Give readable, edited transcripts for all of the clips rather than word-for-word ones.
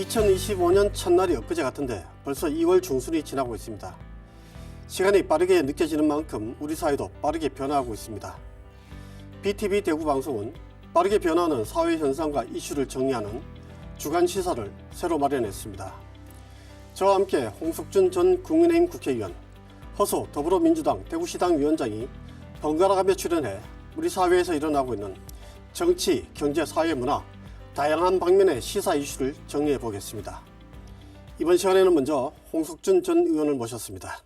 2025년 첫날이 엊그제 같은데 벌써 2월 중순이 지나고 있습니다. 시간이 빠르게 느껴지는 만큼 우리 사회도 빠르게 변화하고 있습니다. BTV 대구 방송은 빠르게 변화하는 사회 현상과 이슈를 정리하는 주간 시사를 새로 마련했습니다. 저와 함께 홍석준 전 국민의힘 국회의원, 허소 더불어민주당 대구시당 위원장이 번갈아가며 출연해 우리 사회에서 일어나고 있는 정치, 경제, 사회, 문화 다양한 방면의 시사 이슈를 정리해 보겠습니다. 이번 시간에는 먼저 홍석준 전 의원을 모셨습니다.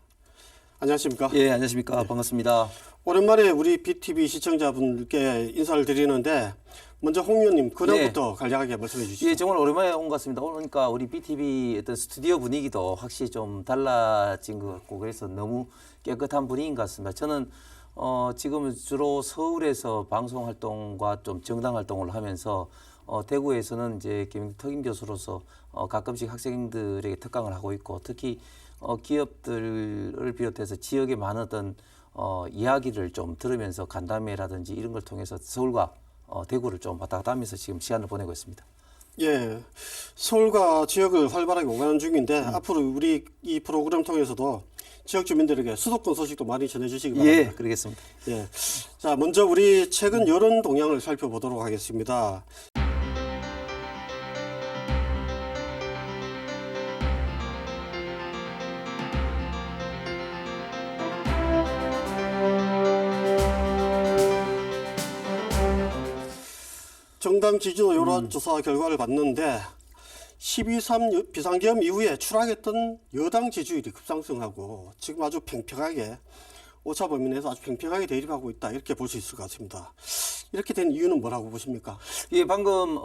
안녕하십니까? 예, 안녕하십니까? 네. 반갑습니다. 오랜만에 우리 BTV 시청자분들께 인사를 드리는데 먼저 홍 의원님 근황부터 간략하게 말씀해 주시죠. 예, 정말 오랜만에 온 것 같습니다. 오니까 우리 BTV 어떤 스튜디오 분위기도 확실히 좀 달라진 것 같고 그래서 너무 깨끗한 분위기인 것 같습니다. 저는 지금 주로 서울에서 방송 활동과 좀 정당 활동을 하면서 대구에서는 이제 특임 교수로서 가끔씩 학생들에게 특강을 하고 있고 특히 기업들을 비롯해서 지역의 많은 어떤 이야기를 좀 들으면서 간담회라든지 이런 걸 통해서 서울과 대구를 좀 왔다 갔다 하면서 지금 시간을 보내고 있습니다. 예, 서울과 지역을 활발하게 오가는 중인데 앞으로 우리 이 프로그램 통해서도 지역 주민들에게 수도권 소식도 많이 전해주시기 바랍니다. 예, 그러겠습니다. 예, 자 먼저 우리 최근 여론 동향을 살펴보도록 하겠습니다. 정당 지지도 여론조사 결과를 봤는데 12.3 비상계엄 이후에 추락했던 여당 지지율이 급상승하고 지금 아주 팽팽하게 오차 범위 내에서 아주 팽팽하게 대립하고 있다 이렇게 볼 수 있을 것 같습니다. 이렇게 된 이유는 뭐라고 보십니까? 예, 방금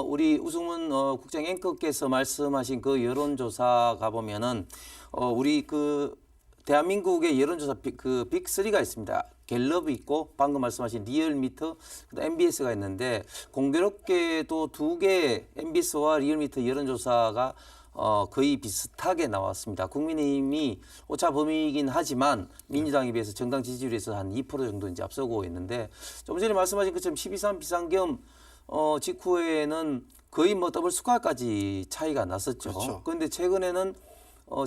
우리 우승문 국장 앵커께서 말씀하신 그 여론조사가 보면은 우리 그 대한민국의 여론조사 그 빅3가 있습니다. 갤럽이 있고 방금 말씀하신 리얼미터, MBS가 있는데 공교롭게도 두 개 MBS와 리얼미터 여론조사가 거의 비슷하게 나왔습니다. 국민의힘이 오차 범위이긴 하지만 민주당에 비해서 정당 지지율에서 한 2% 정도 이제 앞서고 있는데 좀 전에 말씀하신 것처럼 12.3 비상계엄 직후에는 거의 뭐 더블 스코어까지 차이가 났었죠. 그렇죠. 그런데 최근에는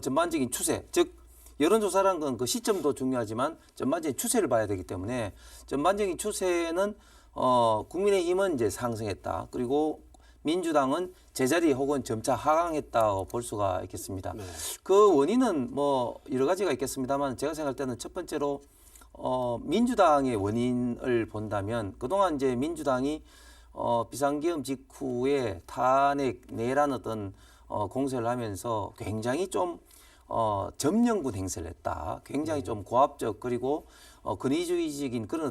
전반적인 추세, 즉 여론조사라는 건 그 시점도 중요하지만 전반적인 추세를 봐야 되기 때문에 전반적인 추세는 국민의힘은 이제 상승했다. 그리고 민주당은 제자리 혹은 점차 하강했다고 볼 수가 있겠습니다. 네. 그 원인은 뭐 여러 가지가 있겠습니다만 제가 생각할 때는 첫 번째로 민주당의 원인을 본다면 그동안 이제 민주당이 비상계엄 직후에 탄핵 내란 어떤 공세를 하면서 굉장히 좀 점령군 행세를 했다. 굉장히 좀 고압적 그리고 권위주의적인 그런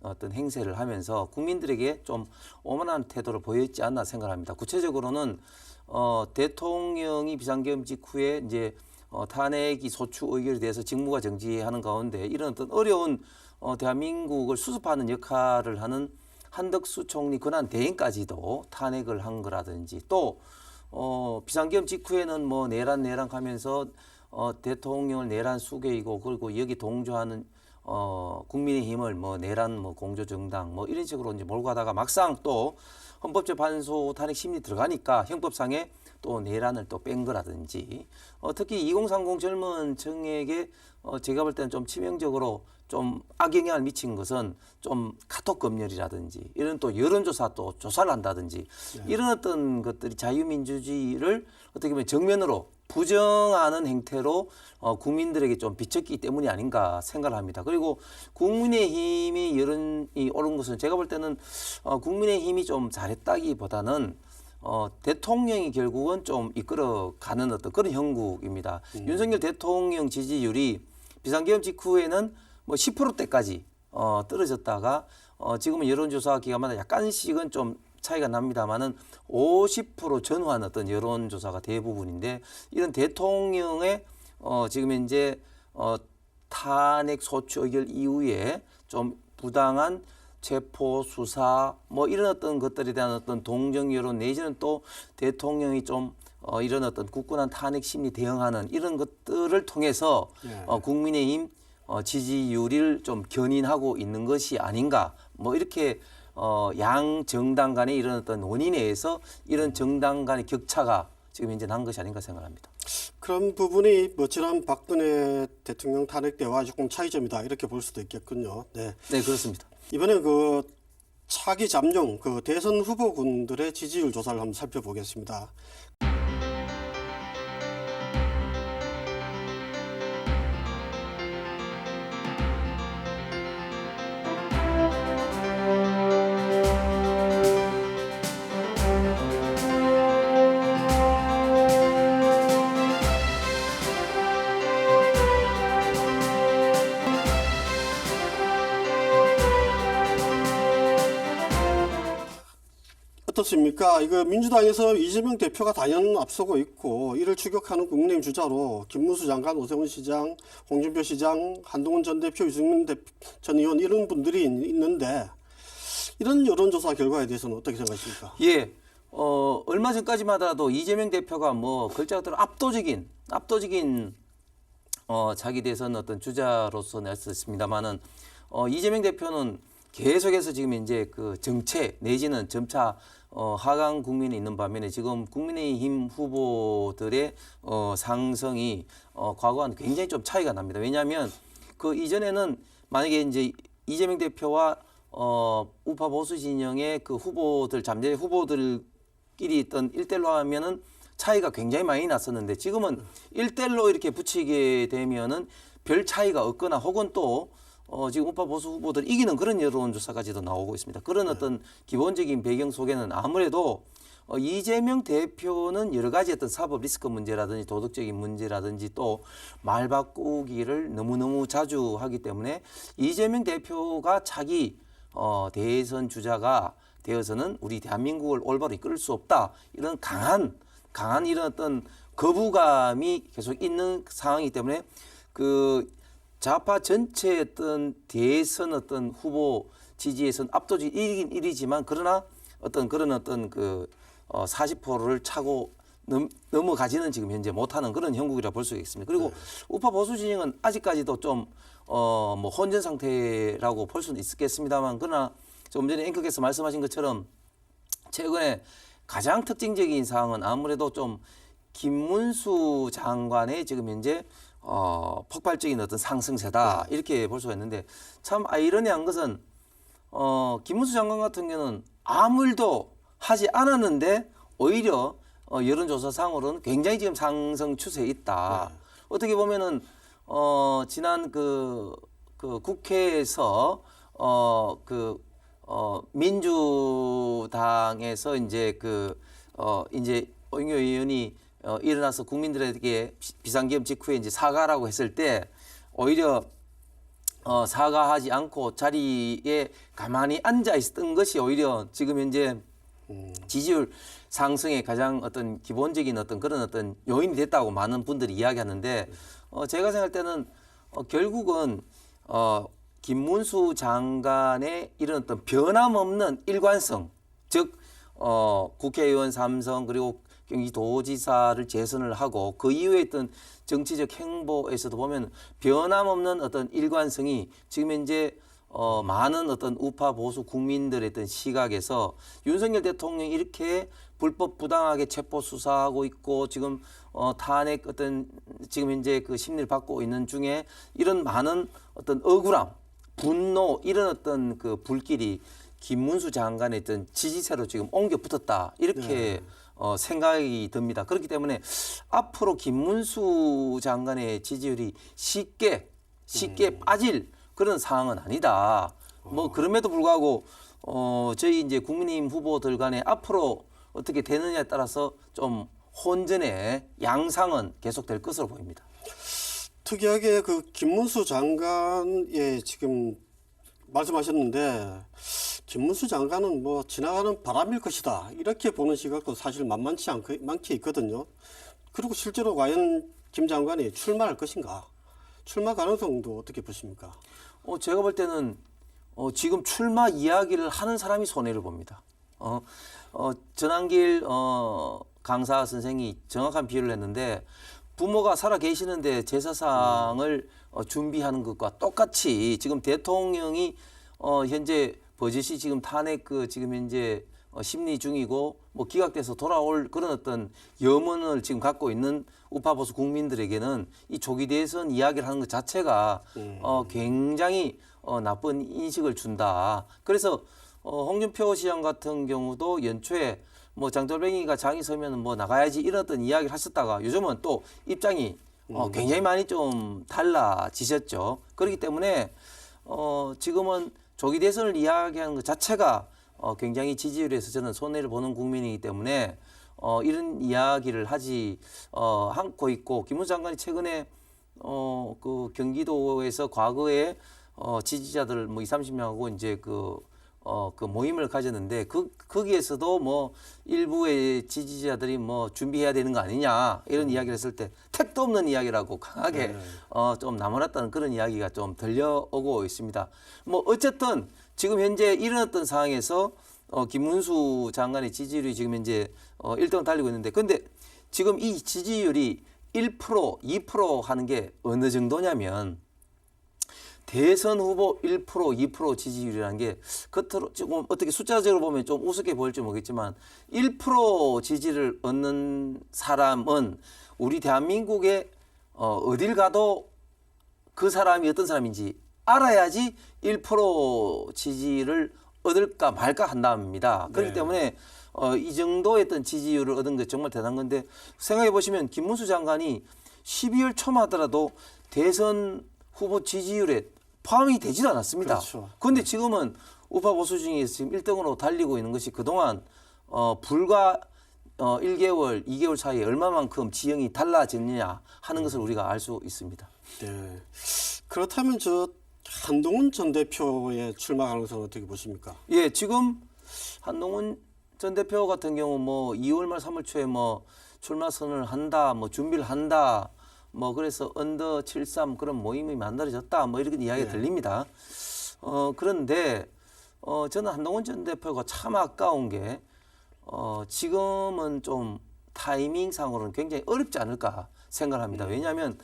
어떤 행세를 하면서 국민들에게 좀 오만한 태도를 보였지 않나 생각합니다. 구체적으로는 대통령이 비상계엄 직후에 이제 탄핵이 소추 의결에 대해서 직무가 정지하는 가운데 이런 어떤 어려운 대한민국을 수습하는 역할을 하는 한덕수 총리 권한 대행까지도 탄핵을 한 거라든지 또 비상계엄 직후에는 뭐 내란 하면서 대통령을 내란 수괴이고 그리고 여기 동조하는 국민의힘을 뭐 내란 뭐 공조 정당 뭐 이런 식으로 이제 몰고 가다가 막상 또 헌법재판소 탄핵 심리 들어가니까 형법상에 또 내란을 또 뺀 거라든지 특히 2030 젊은 층에게 제가 볼 때는 좀 치명적으로 좀 악영향을 미친 것은 좀 카톡 검열이라든지 이런 또 여론조사 또 조사를 한다든지 이런 어떤 것들이 자유민주주의를 어떻게 보면 정면으로 부정하는 행태로 국민들에게 좀 비쳤기 때문이 아닌가 생각을 합니다. 그리고 국민의힘이 여론이 오른 것은 제가 볼 때는 국민의힘이 좀 잘했다기보다는 대통령이 결국은 좀 이끌어가는 어떤 그런 형국입니다. 윤석열 대통령 지지율이 비상계엄 직후에는 뭐 10%대까지 떨어졌다가 지금은 여론조사 기간마다 약간씩은 좀 차이가 납니다만은 50% 전후한 어떤 여론조사가 대부분인데 이런 대통령의 지금 현재 탄핵 소추 의결 이후에 좀 부당한 체포 수사 뭐 이런 어떤 것들에 대한 어떤 동정 여론 내지는 또 대통령이 좀 이런 어떤 굳건한 탄핵 심리 대응하는 이런 것들을 통해서 국민의힘 지지율을 좀 견인하고 있는 것이 아닌가 뭐 이렇게 양 정당 간의 이런 어떤 원인에 의해서 이런 정당 간의 격차가 지금 이제 난 것이 아닌가 생각합니다. 그런 부분이 뭐 지난 박근혜 대통령 탄핵 때와 조금 차이점이다 이렇게 볼 수도 있겠군요. 네. 네, 그렇습니다. 이번에 그 차기 잠룡 그 대선 후보군들의 지지율 조사를 한번 살펴보겠습니다. 어떻습니까? 이거 민주당에서 이재명 대표가 단연 앞서고 있고 이를 추격하는 국민의힘 주자로 김문수 장관, 오세훈 시장, 홍준표 시장, 한동훈 전 대표, 유승민 전 의원 이런 분들이 있는데 이런 여론조사 결과에 대해서는 어떻게 생각하십니까? 예, 얼마 전까지만 하더라도 이재명 대표가 뭐 글자 그대로 압도적인 자기 대선 어떤 주자로서 냈었습니다만은 이재명 대표는 계속해서 지금 이제 그 정체 내지는 점차 하강 국민이 있는 반면에 지금 국민의힘 후보들의 상승이 과거와는 굉장히 좀 차이가 납니다. 왜냐하면 그 이전에는 만약에 이제 이재명 대표와 우파 보수 진영의 그 후보들 잠재 후보들끼리 있던 1대1로 하면은 차이가 굉장히 많이 났었는데 지금은 1대1로 이렇게 붙이게 되면은 별 차이가 없거나 혹은 또 지금 우파 보수 후보들 이기는 그런 여론조사까지도 나오고 있습니다. 그런 어떤 기본적인 배경 속에는 아무래도 이재명 대표는 여러 가지 어떤 사법 리스크 문제라든지 도덕적인 문제라든지 또 말 바꾸기를 너무너무 자주 하기 때문에 이재명 대표가 차기 대선 주자가 되어서는 우리 대한민국을 올바로 이끌 수 없다. 이런 강한 이런 어떤 거부감이 계속 있는 상황이기 때문에 그 좌파 전체의 어떤 대선 어떤 후보 지지에서는 압도적 1이긴 1이지만 그러나 어떤 그런 어떤 그 40%를 차고 넘어가지는 지금 현재 못하는 그런 형국이라 볼 수 있습니다. 그리고 우파 보수 진영은 아직까지도 좀 뭐 혼전 상태라고 볼 수는 있겠습니다만 그러나 조금 전에 앵커께서 말씀하신 것처럼 최근에 가장 특징적인 사항은 아무래도 좀 김문수 장관의 지금 현재 폭발적인 어떤 상승세다 이렇게 볼 수가 있는데 참 아이러니한 것은 김문수 장관 같은 경우는 아무 일도 하지 않았는데 오히려 여론조사상으로는 굉장히 지금 상승 추세에 있다. 어떻게 보면은 지난 그 국회에서 민주당에서 이제 이제 오영규 의원이 일어나서 국민들에게 비상계엄 직후에 이제 사과라고 했을 때 오히려 사과하지 않고 자리에 가만히 앉아 있었던 것이 오히려 지금 현재 지지율 상승의 가장 어떤 기본적인 어떤 그런 어떤 요인이 됐다고 많은 분들이 이야기하는데 제가 생각할 때는 결국은 김문수 장관의 이런 어떤 변함없는 일관성, 즉 국회의원 3선 그리고 경기도지사를 재선을 하고 그 이후에 있던 정치적 행보에서도 보면 변함없는 어떤 일관성이 지금 현재 많은 어떤 우파 보수 국민들의 어떤 시각에서 윤석열 대통령이 이렇게 불법 부당하게 체포 수사하고 있고 지금 탄핵 어떤 지금 현재 그 심리를 받고 있는 중에 이런 많은 어떤 억울함, 분노 이런 어떤 그 불길이 김문수 장관의 어떤 지지세로 지금 옮겨 붙었다 이렇게 생각이 듭니다. 그렇기 때문에 앞으로 김문수 장관의 지지율이 쉽게 빠질 그런 상황은 아니다. 뭐 그럼에도 불구하고 저희 이제 국민의힘 후보들 간에 앞으로 어떻게 되느냐에 따라서 좀 혼전의 양상은 계속될 것으로 보입니다. 특이하게 그 김문수 장관의 지금 말씀하셨는데 김문수 장관은 뭐 지나가는 바람일 것이다 이렇게 보는 시각도 사실 많지 있거든요. 그리고 실제로 과연 김 장관이 출마할 것인가? 출마 가능성도 어떻게 보십니까? 제가 볼 때는 지금 출마 이야기를 하는 사람이 손해를 봅니다. 전한길 강사 선생이 정확한 비유를 했는데 부모가 살아 계시는데 제사상을 준비하는 것과 똑같이 지금 대통령이 현재 버젓이 지금 탄핵 지금 현재 심리 중이고 뭐 기각돼서 돌아올 그런 어떤 염원을 지금 갖고 있는 우파 보수 국민들에게는 이 조기 대선 이야기를 하는 것 자체가 굉장히 나쁜 인식을 준다. 그래서 홍준표 시장 같은 경우도 연초에 뭐 장돌뱅이가 장이 서면 뭐 나가야지 이런 어떤 이야기를 하셨다가 요즘은 또 입장이 굉장히 많이 좀 달라지셨죠. 그렇기 때문에 지금은 조기 대선을 이야기하는 것 자체가 굉장히 지지율에서 저는 손해를 보는 국민이기 때문에 이런 이야기를 하지 않고 있고 김문수 장관이 최근에 그 경기도에서 과거에 지지자들 뭐 20-30명하고 이제 그 모임을 가졌는데 거기에서도 뭐 일부의 지지자들이 뭐 준비해야 되는 거 아니냐 이런 이야기를 했을 때 택도 없는 이야기라고 강하게 좀 나무랐다는 그런 이야기가 좀 들려오고 있습니다. 뭐 어쨌든 지금 현재 일어났던 상황에서 김문수 장관의 지지율이 지금 현재 1등을 달리고 있는데 근데 지금 이 지지율이 1%, 2% 하는 게 어느 정도냐면 대선 후보 1%, 2% 지지율이라는 게 겉으로 지금 어떻게 숫자적으로 보면 좀 우습게 보일지 모르겠지만 1% 지지를 얻는 사람은 우리 대한민국에 어딜 가도 그 사람이 어떤 사람인지 알아야지 1% 지지를 얻을까 말까 한답니다. 그렇기 때문에 이 정도의 어떤 지지율을 얻은 게 정말 대단한 건데 생각해 보시면 김문수 장관이 12월 초만 하더라도 대선 후보 지지율에 포함이 되지도 않았습니다. 그렇죠. 그런데 지금은 우파 보수 중에서 지금 1등으로 달리고 있는 것이 그동안 불과 1개월, 2개월 사이에 얼마만큼 지형이 달라졌느냐 하는 것을 우리가 알 수 있습니다. 네. 그렇다면 저 한동훈 전 대표의 출마 가능성은 어떻게 보십니까? 예, 지금 한동훈 전 대표 같은 경우 뭐 2월 말 3월 초에 뭐 출마 선언을 한다, 뭐 준비를 한다, 뭐 그래서 언더 73 그런 모임이 만들어졌다, 뭐 이렇게 이야기가 들립니다. 그런데 저는 한동훈 전 대표가 참 아까운 게 지금은 좀 타이밍상으로는 굉장히 어렵지 않을까 생각합니다. 왜냐하면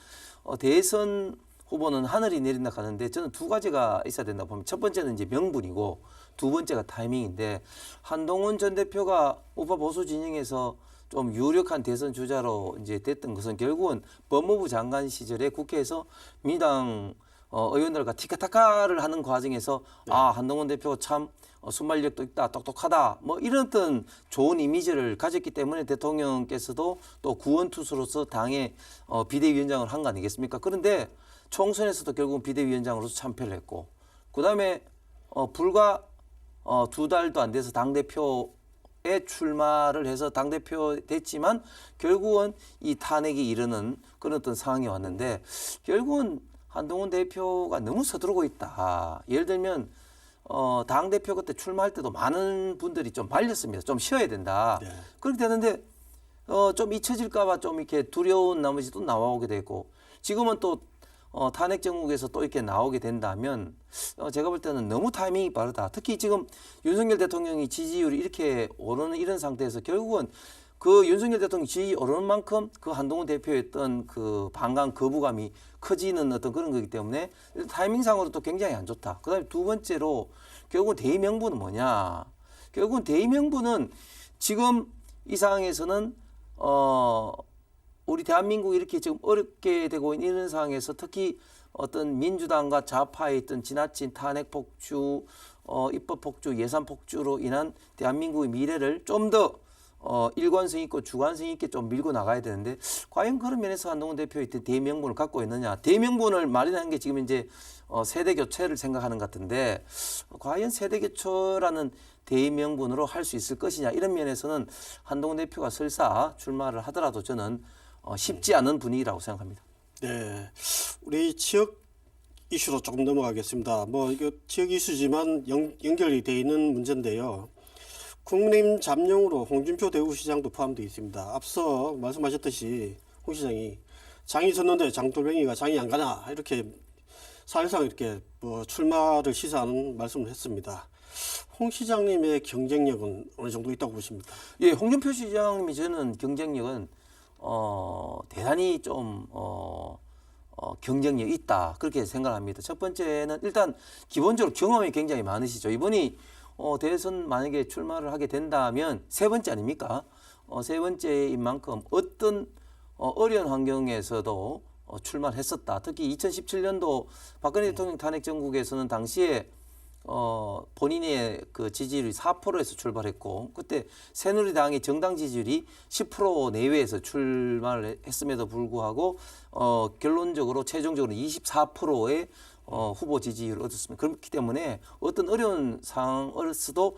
대선 후보는 하늘이 내린다 하는데 저는 두 가지가 있어야 된다고 봅니다. 첫 번째는 이제 명분이고 두 번째가 타이밍인데 한동훈 전 대표가 우파 보수 진영에서 좀 유력한 대선 주자로 이제 됐던 것은 결국은 법무부 장관 시절에 국회에서 민주당 의원들과 티카타카를 하는 과정에서 아 한동훈 대표가 참 순발력도 있다, 똑똑하다, 뭐 이런 어떤 좋은 이미지를 가졌기 때문에 대통령께서도 또 구원투수로서 당의 비대위원장을 한 거 아니겠습니까? 그런데 총선에서도 결국은 비대위원장으로서 참패를 했고, 그 다음에 불과 2달도 안 돼서 당대표에 출마를 해서 당대표 됐지만 결국은 이 탄핵이 이르는 그런 어떤 상황이 왔는데 결국은 한동훈 대표가 너무 서두르고 있다. 예를 들면 당대표 그때 출마할 때도 많은 분들이 좀 말렸습니다. 좀 쉬어야 된다. 네. 그렇게 되는데 좀 잊혀질까 봐 좀 이렇게 두려운 나머지 또 나오게 되고 지금은 또 탄핵 정국에서 또 이렇게 나오게 된다면 제가 볼 때는 너무 타이밍이 빠르다. 특히 지금 윤석열 대통령이 지지율이 이렇게 오르는 이런 상태에서 결국은 그 윤석열 대통령 지지율이 오르는 만큼 그 한동훈 대표의 어떤 그 반감 거부감이 커지는 어떤 그런 거기 때문에 타이밍상으로 또 굉장히 안 좋다. 그다음에 두 번째로 결국은 대의 명분은 뭐냐? 결국은 대의 명분은 지금 이 상황에서는 우리 대한민국이 이렇게 지금 어렵게 되고 있는 이런 상황에서 특히 어떤 민주당과 좌파의 있던 지나친 탄핵 폭주, 입법 폭주, 예산 폭주로 인한 대한민국의 미래를 좀 더 일관성 있고 주관성 있게 좀 밀고 나가야 되는데 과연 그런 면에서 한동훈 대표의 대명분을 갖고 있느냐. 대명분을 마련하는 게 지금 이제 세대 교체를 생각하는 것 같은데 과연 세대 교체라는 대명분으로 할 수 있을 것이냐. 이런 면에서는 한동훈 대표가 설사 출마를 하더라도 저는 쉽지 않은 분위기라고 생각합니다. 네, 우리 지역 이슈로 조금 넘어가겠습니다. 뭐 이거 지역 이슈지만 연결이 돼 있는 문제인데요. 국민의힘 잠룡으로 홍준표 대구시장도 포함되어 있습니다. 앞서 말씀하셨듯이 홍 시장이 장이 섰는데 장돌뱅이가 장이 안 가나 이렇게 사실상 이렇게 뭐 출마를 시사하는 말씀을 했습니다. 홍 시장님의 경쟁력은 어느 정도 있다고 보십니까? 예, 홍준표 시장님이 저는 경쟁력은 대단히 좀 경쟁력이 있다 그렇게 생각합니다. 첫 번째는 일단 기본적으로 경험이 굉장히 많으시죠. 이분이 대선 만약에 출마를 하게 된다면 세 번째 아닙니까? 세 번째인 만큼 어떤 어려운 환경에서도 출마를 했었다. 특히 2017년도 박근혜 대통령 탄핵 정국에서는 당시에 본인의 그 지지율이 4%에서 출발했고 그때 새누리당의 정당 지지율이 10% 내외에서 출마를 했음에도 불구하고 결론적으로 최종적으로 24%의 후보 지지율을 얻었습니다. 그렇기 때문에 어떤 어려운 상황에서도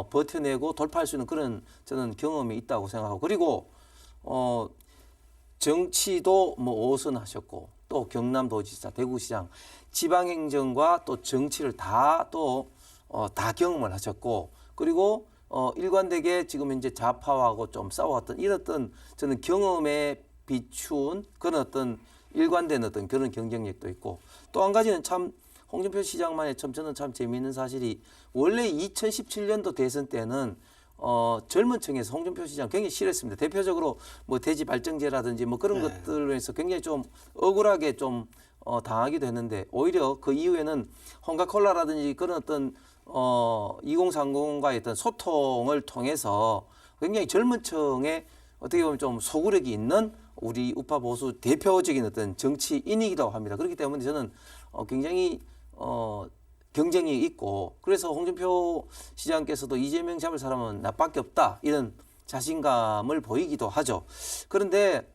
버텨내고 돌파할 수 있는 그런 저는 경험이 있다고 생각하고 그리고 정치도 뭐 5선 하셨고 또 경남도지사, 대구시장, 지방행정과 또 정치를 다 경험을 하셨고 그리고 일관되게 지금 현재 좌파하고 좀 싸워왔던 이랬던 저는 경험에 비추은 그런 어떤 일관된 어떤 그런 경쟁력도 있고 또 한 가지는 참 홍준표 시장만의 저는 참 재미있는 사실이 원래 2017년도 대선 때는 젊은 층에서 홍준표 시장 굉장히 싫어했습니다. 대표적으로 뭐 대지 발정제라든지 뭐 그런 것들로 해서 굉장히 좀 억울하게 좀 당하기도 했는데 오히려 그 이후에는 홍가콜라라든지 그런 어떤 2030과의 어떤 소통을 통해서 굉장히 젊은 층에 어떻게 보면 좀 소구력이 있는 우리 우파 보수 대표적인 어떤 정치인이기도 합니다. 그렇기 때문에 저는 굉장히 경쟁이 있고 그래서 홍준표 시장께서도 이재명 잡을 사람은 나밖에 없다 이런 자신감을 보이기도 하죠. 그런데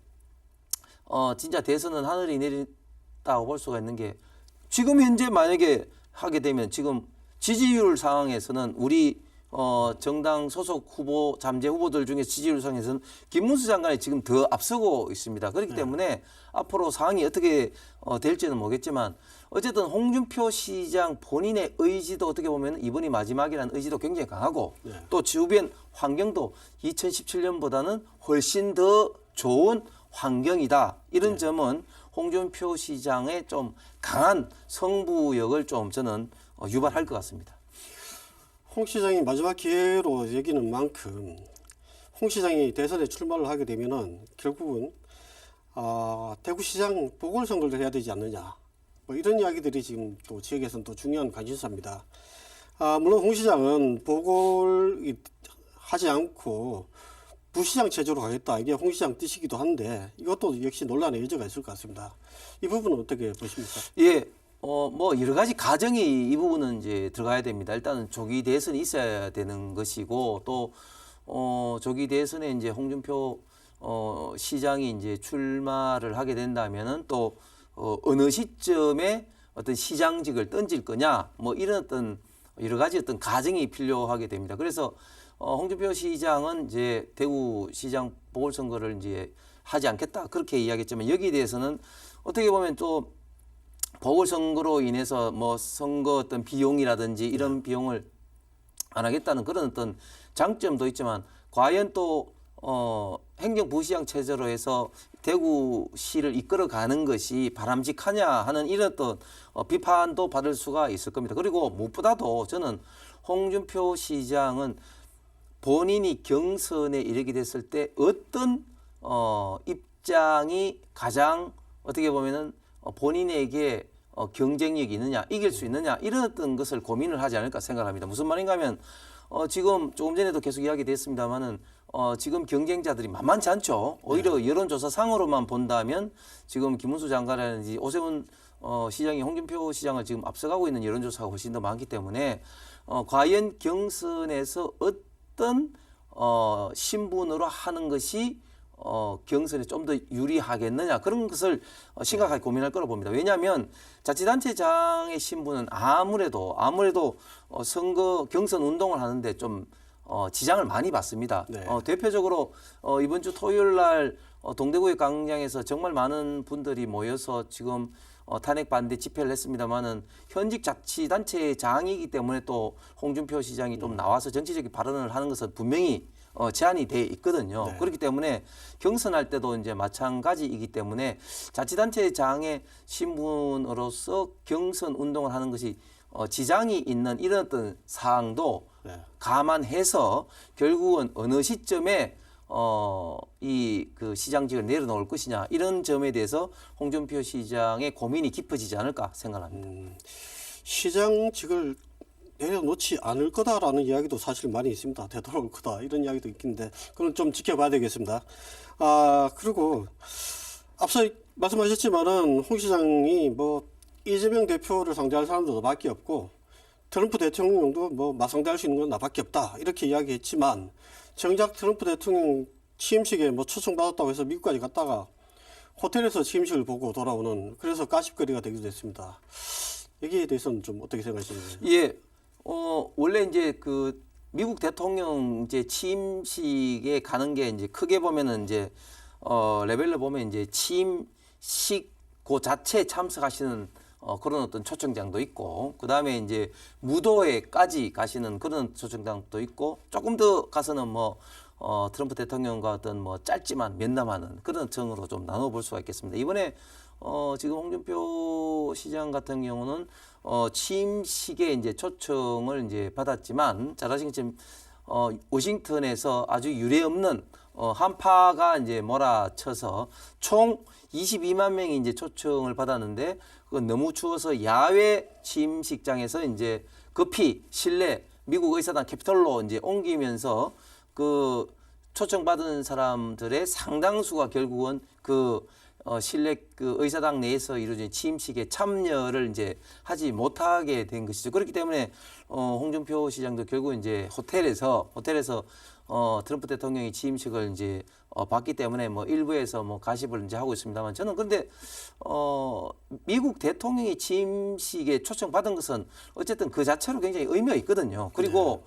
진짜 대선은 하늘이 내린다고 볼 수가 있는 게 지금 현재 만약에 하게 되면 지금 지지율 상황에서는 우리 정당 소속 후보 잠재 후보들 중에 지지율 상에서는 김문수 장관이 지금 더 앞서고 있습니다. 그렇기 때문에 앞으로 상황이 어떻게 될지는 모르겠지만 어쨌든 홍준표 시장 본인의 의지도 어떻게 보면 이번이 마지막이라는 의지도 굉장히 강하고 또 주변 환경도 2017년보다는 훨씬 더 좋은 환경이다. 이런 점은 홍준표 시장의 좀 강한 승부욕을 좀 저는 유발할 것 같습니다. 홍 시장이 마지막 기회로 여기는 만큼 홍 시장이 대선에 출마를 하게 되면은 결국은 대구시장 보궐선거를 해야 되지 않느냐 뭐 이런 이야기들이 지금 또 지역에서는 또 중요한 관심사입니다. 물론 홍 시장은 보궐 하지 않고 부시장 체제로 가겠다 이게 홍 시장 뜻이기도 한데 이것도 역시 논란의 여지가 있을 것 같습니다. 이 부분은 어떻게 보십니까? 예. 뭐 여러 가지 가정이 이 부분은 이제 들어가야 됩니다. 일단은 조기 대선이 있어야 되는 것이고 또 조기 대선에 이제 홍준표 시장이 이제 출마를 하게 된다면은 또 어느 시점에 어떤 시장직을 던질 거냐 뭐 이런 어떤 여러 가지 어떤 가정이 필요하게 됩니다. 그래서 홍준표 시장은 이제 대구시장 보궐선거를 이제 하지 않겠다 그렇게 이야기했지만 여기에 대해서는 어떻게 보면 또 보궐선거로 인해서 뭐 선거 어떤 비용이라든지 이런 비용을 안 하겠다는 그런 어떤 장점도 있지만 과연 또 행정부시장 체제로 해서 대구시를 이끌어가는 것이 바람직하냐 하는 이런 어떤 비판도 받을 수가 있을 겁니다. 그리고 무엇보다도 저는 홍준표 시장은 본인이 경선에 이르게 됐을 때 어떤 입장이 가장 어떻게 보면은 본인에게 경쟁력이 있느냐, 이길 수 있느냐 이런 어떤 것을 고민을 하지 않을까 생각합니다. 무슨 말인가 하면 지금 조금 전에도 계속 이야기됐습니다마는 지금 경쟁자들이 만만치 않죠. 오히려 여론조사상으로만 본다면 지금 김문수 장관이라든지 오세훈 시장이 홍준표 시장을 지금 앞서가고 있는 여론조사가 훨씬 더 많기 때문에 과연 경선에서 어떤 신분으로 하는 것이 경선에 좀 더 유리하겠느냐 그런 것을 심각하게 고민할 거라고 봅니다. 왜냐하면 자치단체장의 신분은 아무래도 선거 경선 운동을 하는데 좀 지장을 많이 받습니다. 네. 대표적으로 이번 주 토요일 날 동대구의 광장에서 정말 많은 분들이 모여서 지금 탄핵 반대 집회를 했습니다마는 현직 자치단체장이기 때문에 또 홍준표 시장이 좀 나와서 정치적인 발언을 하는 것은 분명히 제한이 돼 있거든요. 네. 그렇기 때문에 경선할 때도 이제 마찬가지이기 때문에 자치단체장의 신분으로서 경선 운동을 하는 것이 지장이 있는 이런 어떤 사항도 감안해서 결국은 어느 시점에 이 그 시장직을 내려놓을 것이냐 이런 점에 대해서 홍준표 시장의 고민이 깊어지지 않을까 생각합니다. 시장직을 내려놓지 않을 거다라는 이야기도 사실 많이 있습니다. 되돌아올 거다 이런 이야기도 있긴데 그건 좀 지켜봐야 되겠습니다. 그리고 앞서 말씀하셨지만은 홍 시장이 뭐 이재명 대표를 상대할 사람도 나밖에 없고 트럼프 대통령도 뭐 맞상대할 수 있는 건 나밖에 없다 이렇게 이야기했지만 정작 트럼프 대통령 취임식에 뭐 초청받았다고 해서 미국까지 갔다가 호텔에서 취임식을 보고 돌아오는 그래서 가십거리가 되기도 했습니다. 여기에 대해서는 좀 어떻게 생각하시는지? 예, 원래 이제 그 미국 대통령 이제 취임식에 가는 게 이제 크게 보면은 이제 레벨로 보면 이제 취임식 그 자체에 참석하시는 그런 어떤 초청장도 있고, 그 다음에 이제 무도회까지 가시는 그런 초청장도 있고, 조금 더 가서는 뭐 트럼프 대통령과 어떤 뭐 짧지만 면담하는 그런 정으로 좀 나눠볼 수가 있겠습니다. 이번에 지금 홍준표 시장 같은 경우는 취임식에 이제 초청을 이제 받았지만 잘 아시는 것처럼 워싱턴에서 아주 유례없는 한파가 이제 몰아쳐서 총 22만 명이 이제 초청을 받았는데 그건 너무 추워서 야외 취임식장에서 이제 급히 실내 미국 의사당 캐피톨로 이제 옮기면서 그 초청받은 사람들의 상당수가 결국은 그 실내 그 의사당 내에서 이루어진 취임식에 참여를 이제 하지 못하게 된 것이죠. 그렇기 때문에 홍준표 시장도 결국 이제 호텔에서 트럼프 대통령이 취임식을 이제 받기 때문에 뭐 일부에서 뭐 가십을 이제 하고 있습니다만 저는 근데 미국 대통령이 취임식에 초청받은 것은 어쨌든 그 자체로 굉장히 의미가 있거든요. 그리고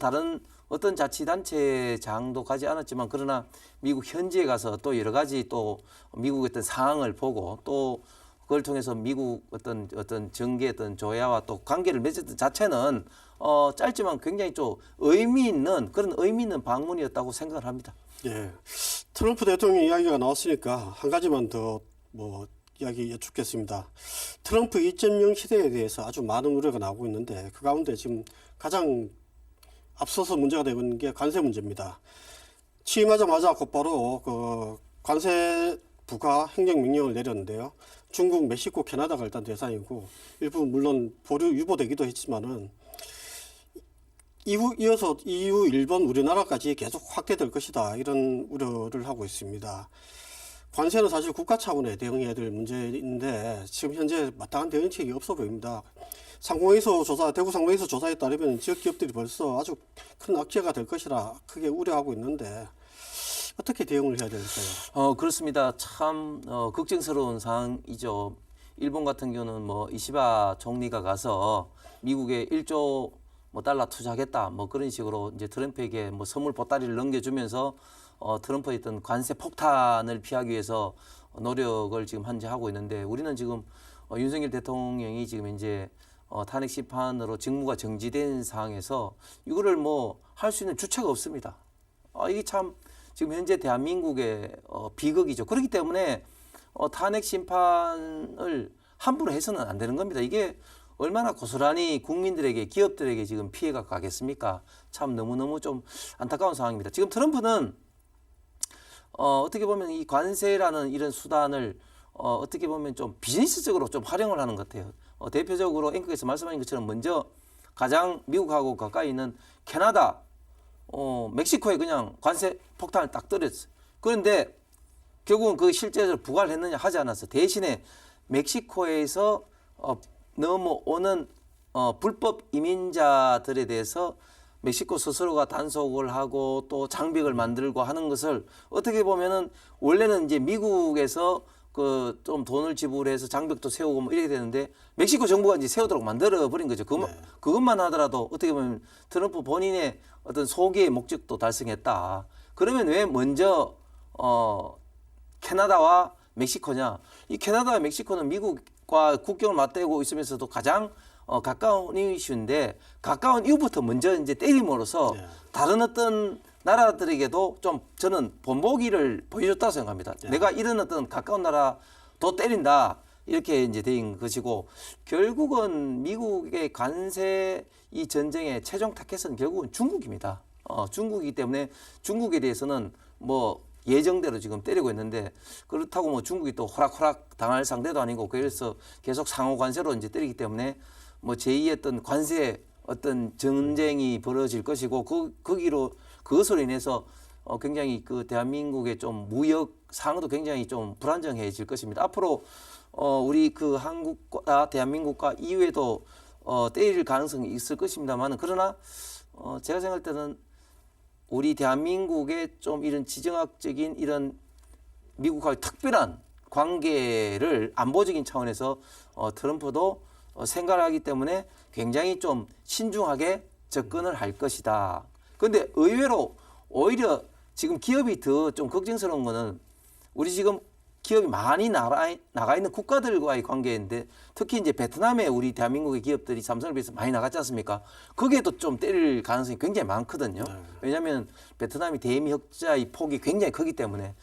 다른 어떤 자치단체장도 가지 않았지만 그러나 미국 현지에 가서 또 여러 가지 또 미국의 어떤 상황을 보고 또 그걸 통해서 미국 어떤 정계 어떤 조야와 또 관계를 맺었던 자체는 짧지만 굉장히 좀 의미 있는 그런 의미 있는 방문이었다고 생각을 합니다. 예, 트럼프 대통령 이야기가 나왔으니까 한 가지만 더 뭐 이야기 여쭙겠습니다. 트럼프 2.0 시대에 대해서 아주 많은 우려가 나오고 있는데 그 가운데 지금 가장 앞서서 문제가 되고 있는 게 관세 문제입니다. 취임하자마자 곧바로 그 관세 부과 행정명령을 내렸는데요. 중국, 멕시코, 캐나다가 일단 대상이고 일부 물론 보류 유보되기도 했지만은 이어서 EU, 일본, 우리나라까지 계속 확대될 것이다 이런 우려를 하고 있습니다. 관세는 사실 국가 차원에 대응해야 될 문제인데 지금 현재 마땅한 대응책이 없어 보입니다. 대구 상공회의소 조사에 따르면 지역 기업들이 벌써 아주 큰 악재가 될 것이라 크게 우려하고 있는데 어떻게 대응을 해야 될까요? 그렇습니다. 참 걱정스러운 상황이죠. 일본 같은 경우는 뭐 이시바 총리가 가서 미국에 1조 뭐 달러 투자하겠다 뭐 그런 식으로 이제 트럼프에게 뭐 선물 보따리를 넘겨주면서 트럼프의 어떤 관세 폭탄을 피하기 위해서 노력을 지금 현재 하고 있는데 우리는 지금 윤석열 대통령이 지금 이제 탄핵 심판으로 직무가 정지된 상황에서 이거를 뭐 할 수 있는 주체가 없습니다. 이게 참 지금 현재 대한민국의 비극이죠. 그렇기 때문에 탄핵 심판을 함부로 해서는 안 되는 겁니다. 이게 얼마나 고스란히 국민들에게 기업들에게 지금 피해가 가겠습니까? 참 너무너무 좀 안타까운 상황입니다. 지금 트럼프는 어떻게 보면 이 관세라는 이런 수단을 어떻게 보면 좀 비즈니스적으로 좀 활용을 하는 것 같아요. 대표적으로 앵커께서 말씀하신 것처럼 먼저 가장 미국하고 가까이 있는 캐나다, 멕시코에 그냥 관세 폭탄을 딱 떨어졌어요. 그런데 결국은 그 실제로 부과를 했느냐 하지 않았어. 대신에 멕시코에서 넘어오는 불법 이민자들에 대해서 멕시코 스스로가 단속을 하고 또 장벽을 만들고 하는 것을 어떻게 보면은 원래는 이제 미국에서 그 좀 돈을 지불해서 장벽도 세우고 뭐 이래야 되는데 멕시코 정부가 이제 세우도록 만들어 버린 거죠. 그것만 하더라도 어떻게 보면 트럼프 본인의 어떤 소기의 목적도 달성했다. 그러면 왜 먼저 캐나다와 멕시코냐? 이 캐나다와 멕시코는 미국과 국경을 맞대고 있으면서도 가장 가까운 이웃인데 가까운 이웃부터 먼저 이제 때림으로써 다른 어떤 나라들에게도 좀 저는 본보기를 보여줬다고 생각합니다. 내가 이런 어떤 가까운 나라도 때린다 이렇게 이제 된 것이고 결국은 미국의 관세 이 전쟁의 최종 타겟은 결국은 중국입니다. 중국이기 때문에 중국에 대해서는 뭐 예정대로 지금 때리고 있는데 그렇다고 뭐 중국이 또 호락호락 당할 상대도 아니고 그래서 계속 상호 관세로 이제 때리기 때문에 뭐 제2의 어떤 관세 어떤 전쟁이 벌어질 것이고 그것으로 인해서 굉장히 그 대한민국의 좀 무역 상황도 굉장히 좀 불안정해질 것입니다. 앞으로 우리 그 한국과 대한민국과 이외에도 때릴 가능성이 있을 것입니다만 그러나 제가 생각할 때는 우리 대한민국의 좀 이런 지정학적인 이런 미국과의 특별한 관계를 안보적인 차원에서 트럼프도 생각하기 때문에 굉장히 좀 신중하게 접근을 할 것이다. 그런데 의외로 오히려 지금 기업이 더 좀 걱정스러운 거는 우리 지금 기업이 많이 나가 있는 국가들과의 관계인데 특히 이제 베트남에 우리 대한민국의 기업들이 삼성을 비해서 많이 나갔지 않습니까? 거기에도 좀 때릴 가능성이 굉장히 많거든요. 왜냐하면 베트남이 대미 흑자의 폭이 굉장히 크기 때문에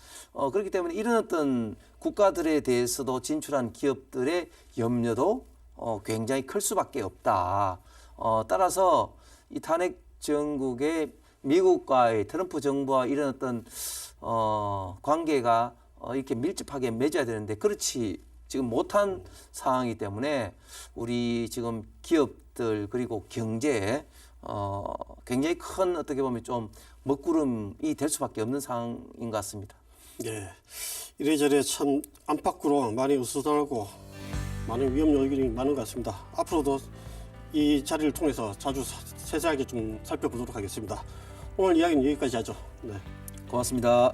그렇기 때문에 이런 어떤 국가들에 대해서도 진출한 기업들의 염려도 굉장히 클 수밖에 없다. 따라서 이 탄핵 정국의 미국과의 트럼프 정부와 이런 어떤 관계가 이렇게 밀접하게 맺어야 되는데 그렇지 지금 못한 상황이기 때문에 우리 지금 기업들 그리고 경제에 굉장히 큰 어떻게 보면 좀 먹구름이 될 수밖에 없는 상황인 것 같습니다. 네, 이래저래 참 안팎으로 많이 으스스하고 많은 위험 요인이 많은 것 같습니다. 앞으로도 이 자리를 통해서 자주 세세하게 좀 살펴보도록 하겠습니다. 오늘 이야기는 여기까지 하죠. 네. 고맙습니다.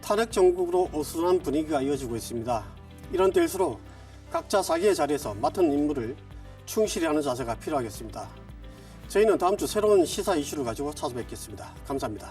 탄핵 정국으로 어수선한 분위기가 이어지고 있습니다. 이런 때일수록 각자 자기의 자리에서 맡은 임무를 충실히 하는 자세가 필요하겠습니다. 저희는 다음 주 새로운 시사 이슈를 가지고 찾아뵙겠습니다. 감사합니다.